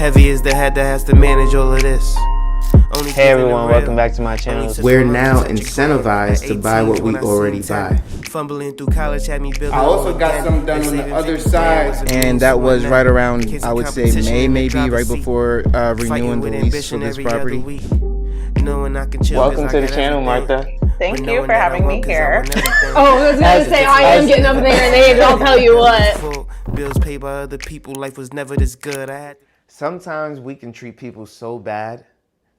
Heavy is the head that has to manage all of this. Hey everyone, welcome back to my channel. We're now incentivized to buy what we already buy. Fumbling through college had me building. I also got some done on the other side. And that was right around, I would say, May, maybe, right before renewing the lease for this property. Welcome to the channel, Martha. Thank you for having me here. Oh, I was gonna say I am getting up there in age, I'll tell you what. Bills paid by other people, life was never this good. Sometimes we can treat people so bad,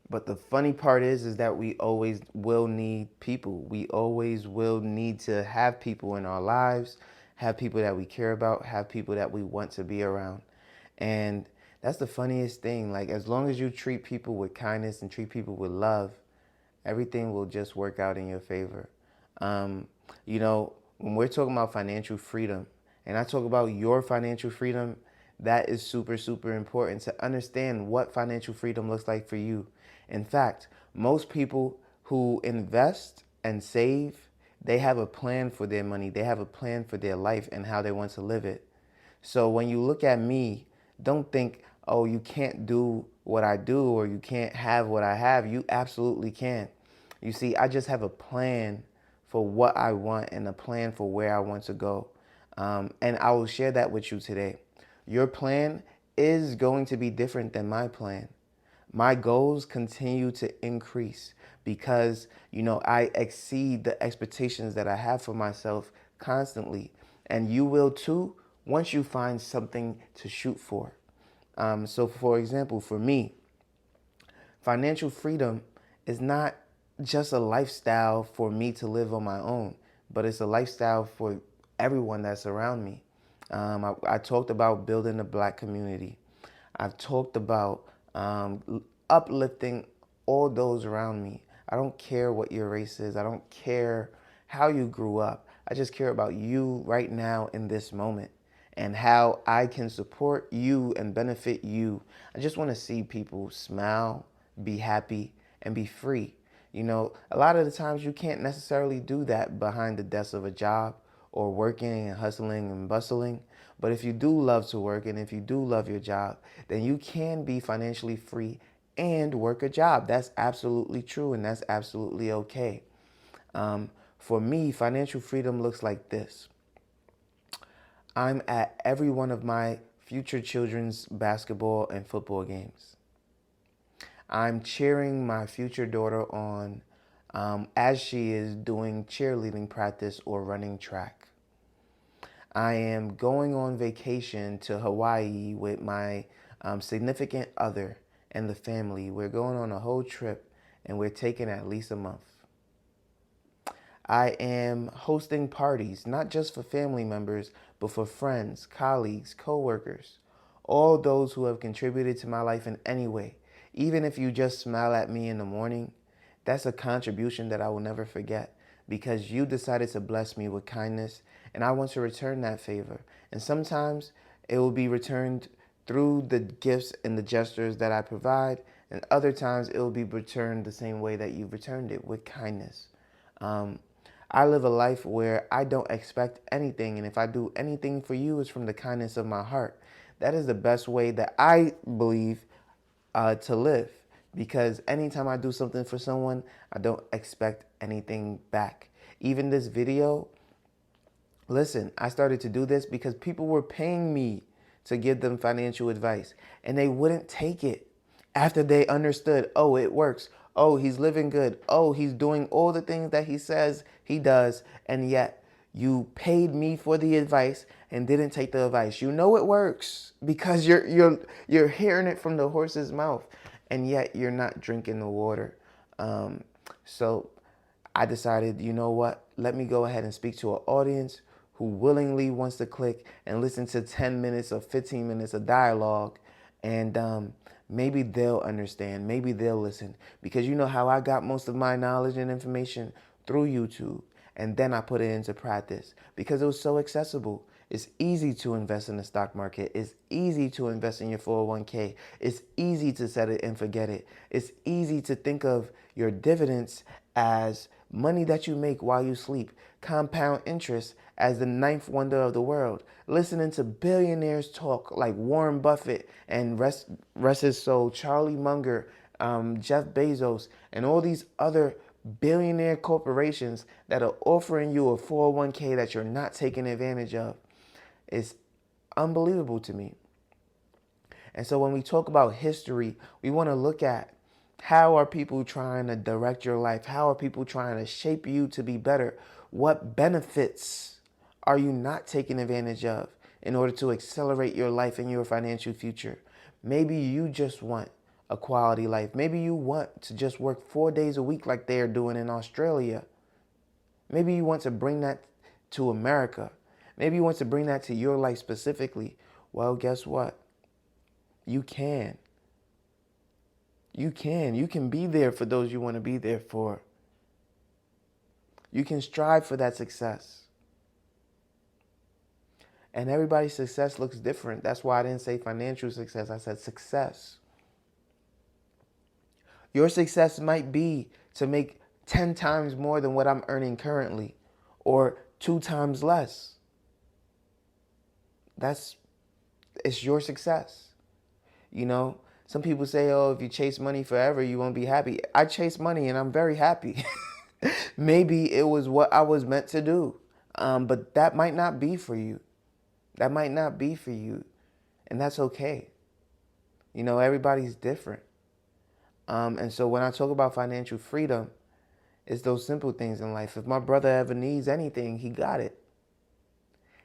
but the funny part is that we always will need people. We always will need to have people in our lives, have people that we care about, have people that we want to be around. And that's the funniest thing. Like, as long as you treat people with kindness and treat people with love, everything will just work out in your favor. You know, when we're talking about financial freedom, and I talk about your financial freedom, that is super, super important to understand what financial freedom looks like for you. In fact, most people who invest and save, they have a plan for their money. They have a plan for their life and how they want to live it. So when you look at me, don't think, oh, you can't do what I do or you can't have what I have. You absolutely can. You see, I just have a plan for what I want and a plan for where I want to go. And I will share that with you today. Your plan is going to be different than my plan. My goals continue to increase because, you know, I exceed the expectations that I have for myself constantly. And you will too once you find something to shoot for. So for example, for me, financial freedom is not just a lifestyle for me to live on my own, but it's a lifestyle for everyone that's around me. I talked about building a Black community. I've talked about uplifting all those around me. I don't care what your race is. I don't care how you grew up. I just care about you right now in this moment and how I can support you and benefit you. I just want to see people smile, be happy, and be free. You know, a lot of the times you can't necessarily do that behind the desk of a job or working and hustling and bustling. But if you do love to work and if you do love your job, then you can be financially free and work a job. That's absolutely true and that's absolutely okay. For me, financial freedom looks like this. I'm at every one of my future children's basketball and football games. I'm cheering my future daughter on as she is doing cheerleading practice or running track. I am going on vacation to Hawaii with my significant other and the family. We're going on a whole trip and we're taking at least a month. I am hosting parties, not just for family members, but for friends, colleagues, co-workers, all those who have contributed to my life in any way. Even if you just smile at me in the morning, that's a contribution that I will never forget because you decided to bless me with kindness and I want to return that favor. And sometimes it will be returned through the gifts and the gestures that I provide, and other times it will be returned the same way that you've returned it, with kindness. I live a life where I don't expect anything, and if I do anything for you, it's from the kindness of my heart. That is the best way that I believe to live, because anytime I do something for someone, I don't expect anything back. Even this video, listen, I started to do this because people were paying me to give them financial advice, and they wouldn't take it after they understood, oh, it works. Oh, he's living good. Oh, he's doing all the things that he says he does, and yet you paid me for the advice and didn't take the advice. You know it works because you're hearing it from the horse's mouth, and yet you're not drinking the water. So I decided, you know what? Let me go ahead and speak to an audience who willingly wants to click and listen to 10 minutes or 15 minutes of dialogue, and maybe they'll understand, maybe they'll listen, because you know how I got most of my knowledge and information through YouTube, and then I put it into practice because it was so accessible. It's easy to invest in the stock market. It's easy to invest in your 401k. It's easy to set it and forget it. It's easy to think of your dividends as money that you make while you sleep, compound interest as the ninth wonder of the world, listening to billionaires talk like Warren Buffett and rest his soul, Charlie Munger, Jeff Bezos, and all these other billionaire corporations that are offering you a 401k that you're not taking advantage of, is unbelievable to me. And so when we talk about history, we want to look at how are people trying to direct your life? How are people trying to shape you to be better? What benefits are you not taking advantage of in order to accelerate your life and your financial future? Maybe you just want a quality life. Maybe you want to just work 4 days a week like they're doing in Australia. Maybe you want to bring that to America. Maybe you want to bring that to your life specifically. Well, guess what? You can. You can be there for those you want to be there for. You can strive for that success. And everybody's success looks different. That's why I didn't say financial success. I said success. Your success might be to make 10 times more than what I'm earning currently, or 2 times less. It's your success. You know, some people say, oh, if you chase money forever, you won't be happy. I chase money and I'm very happy. Maybe it was what I was meant to do. But that might not be for you. That might not be for you. And that's okay. You know, everybody's different. And so when I talk about financial freedom, it's those simple things in life. If my brother ever needs anything, he got it.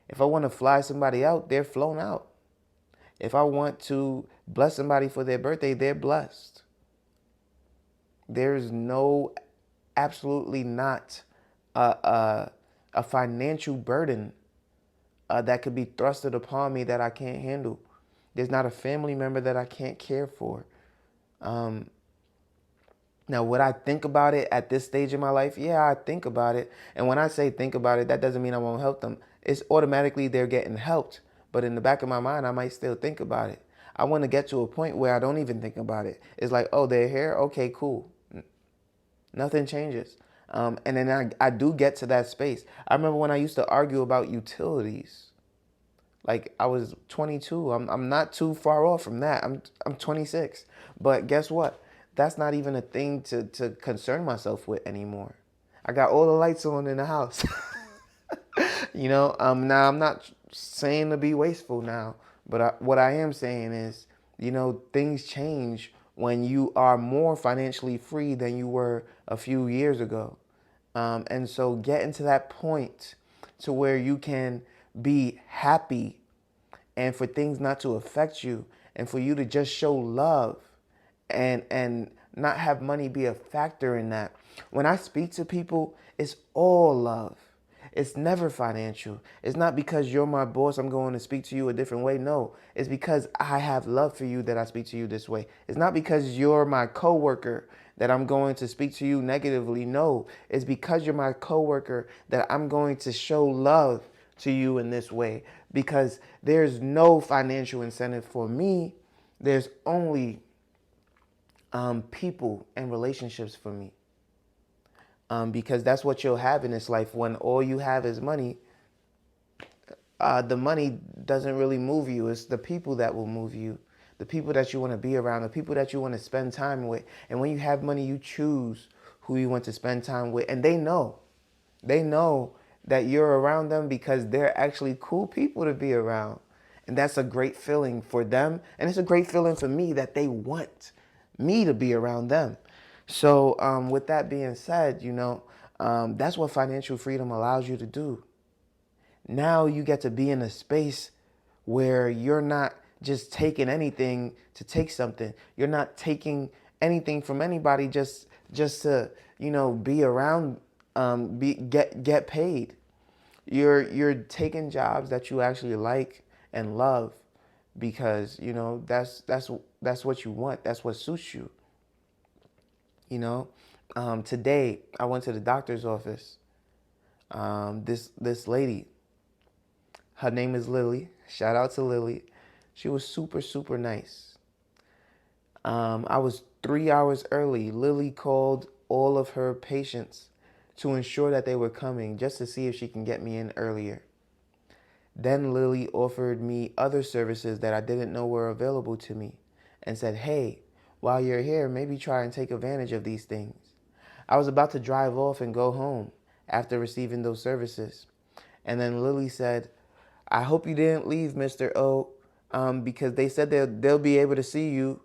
If I want to fly somebody out, they're flown out. If I want to bless somebody for their birthday, they're blessed. There's absolutely not a financial burden that could be thrusted upon me that I can't handle. There's not a family member that I can't care for. Now, would I think about it at this stage in my life? Yeah, I think about it. And when I say think about it, that doesn't mean I won't help them. It's automatically they're getting helped. But in the back of my mind, I might still think about it. I want to get to a point where I don't even think about it. It's like, oh, they're here? Okay, cool. Nothing changes. And then I do get to that space. I remember when I used to argue about utilities. Like, I was 22. I'm not too far off from that. I'm 26. But guess what? That's not even a thing to concern myself with anymore. I got all the lights on in the house. You know, now I'm not saying to be wasteful now, but what I am saying is, you know, things change when you are more financially free than you were a few years ago. And so getting to that point to where you can be happy and for things not to affect you and for you to just show love and not have money be a factor in that. When I speak to people, it's all love. It's never financial. It's not because you're my boss, I'm going to speak to you a different way. No, it's because I have love for you that I speak to you this way. It's not because you're my coworker that I'm going to speak to you negatively. No, it's because you're my coworker that I'm going to show love to you in this way, because there's no financial incentive for me. There's only people and relationships for me. Because that's what you'll have in this life. When all you have is money, the money doesn't really move you. It's the people that will move you, the people that you want to be around, the people that you want to spend time with. And when you have money, you choose who you want to spend time with. And they know that you're around them because they're actually cool people to be around. And that's a great feeling for them. And it's a great feeling for me that they want me to be around them. So with that being said, you know, that's what financial freedom allows you to do. Now you get to be in a space where you're not just taking anything to take something. You're not taking anything from anybody just to, you know, be around, get paid. You're taking jobs that you actually like and love because, you know, that's what you want. That's what suits you. You know, today I went to the doctor's office. This lady, her name is Lily. Shout out to Lily. She was super, super nice. I was 3 hours early. Lily called all of her patients to ensure that they were coming just to see if she can get me in earlier. Then Lily offered me other services that I didn't know were available to me and said, hey, while you're here, maybe try and take advantage of these things. I was about to drive off and go home after receiving those services. And then Lily said, I hope you didn't leave, Mr. O, because they said they'll be able to see you.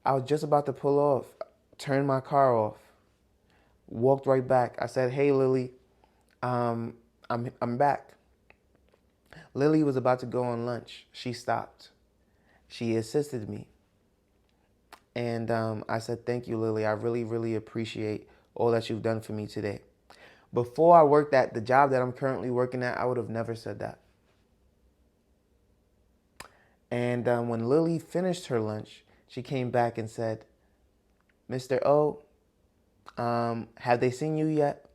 I was just about to pull off, turned my car off, walked right back. I said, hey, Lily, I'm back. Lily was about to go on lunch. She stopped. She assisted me. And I said, thank you, Lily. I really, really appreciate all that you've done for me today. Before I worked at the job that I'm currently working at, I would have never said that. And when Lily finished her lunch, she came back and said, Mr. O, have they seen you yet?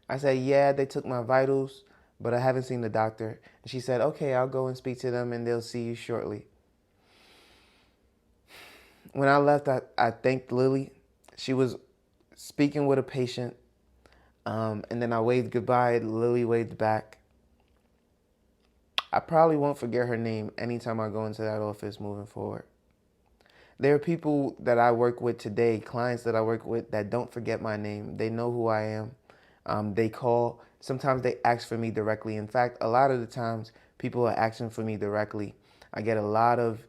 I said, yeah, they took my vitals, but I haven't seen the doctor. And she said, okay, I'll go and speak to them and they'll see you shortly. When I left, I thanked Lily. She was speaking with a patient. And then I waved goodbye. Lily waved back. I probably won't forget her name anytime I go into that office moving forward. There are people that I work with today, clients that I work with, that don't forget my name. They know who I am. They call. Sometimes they ask for me directly. In fact, a lot of the times, people are asking for me directly. I get a lot of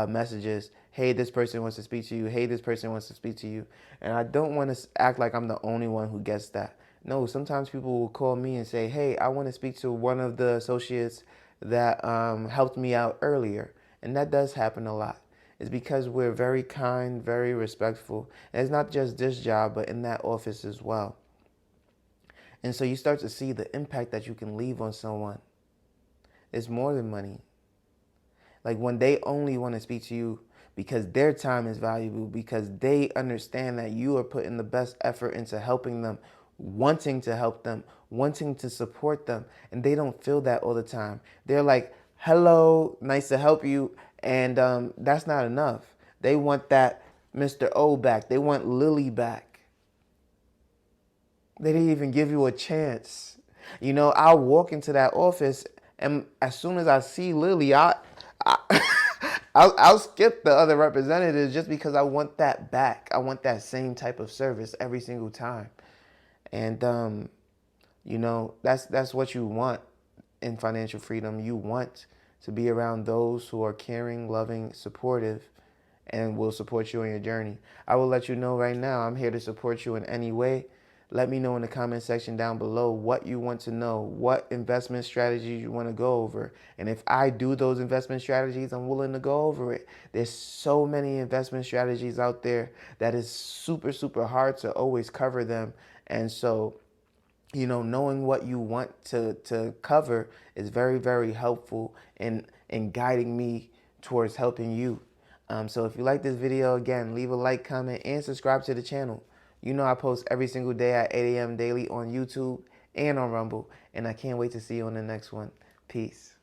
messages. Hey, this person wants to speak to you. Hey, this person wants to speak to you. And I don't want to act like I'm the only one who gets that. No, sometimes people will call me and say, hey, I want to speak to one of the associates that helped me out earlier. And that does happen a lot. It's because we're very kind, very respectful. And it's not just this job, but in that office as well. And so you start to see the impact that you can leave on someone. It's more than money. Like when they only want to speak to you because their time is valuable, because they understand that you are putting the best effort into helping them, wanting to help them, wanting to support them. And they don't feel that all the time. They're like, hello, nice to help you. And that's not enough. They want that Mr. O back. They want Lily back. They didn't even give you a chance. You know, I'll walk into that office and as soon as I see Lily, I'll skip the other representatives just because I want that back. I want that same type of service every single time. And, you know, that's what you want in financial freedom. You want to be around those who are caring, loving, supportive, and will support you on your journey. I will let you know right now, I'm here to support you in any way. Let me know in the comment section down below what you want to know, what investment strategies you want to go over. And if I do those investment strategies, I'm willing to go over it. There's so many investment strategies out there that is super, super hard to always cover them. And so, you know, knowing what you want to cover is very, very helpful in guiding me towards helping you. So if you like this video, again, leave a like, comment, and subscribe to the channel. You know I post every single day at 8 a.m. daily on YouTube and on Rumble. And I can't wait to see you on the next one. Peace.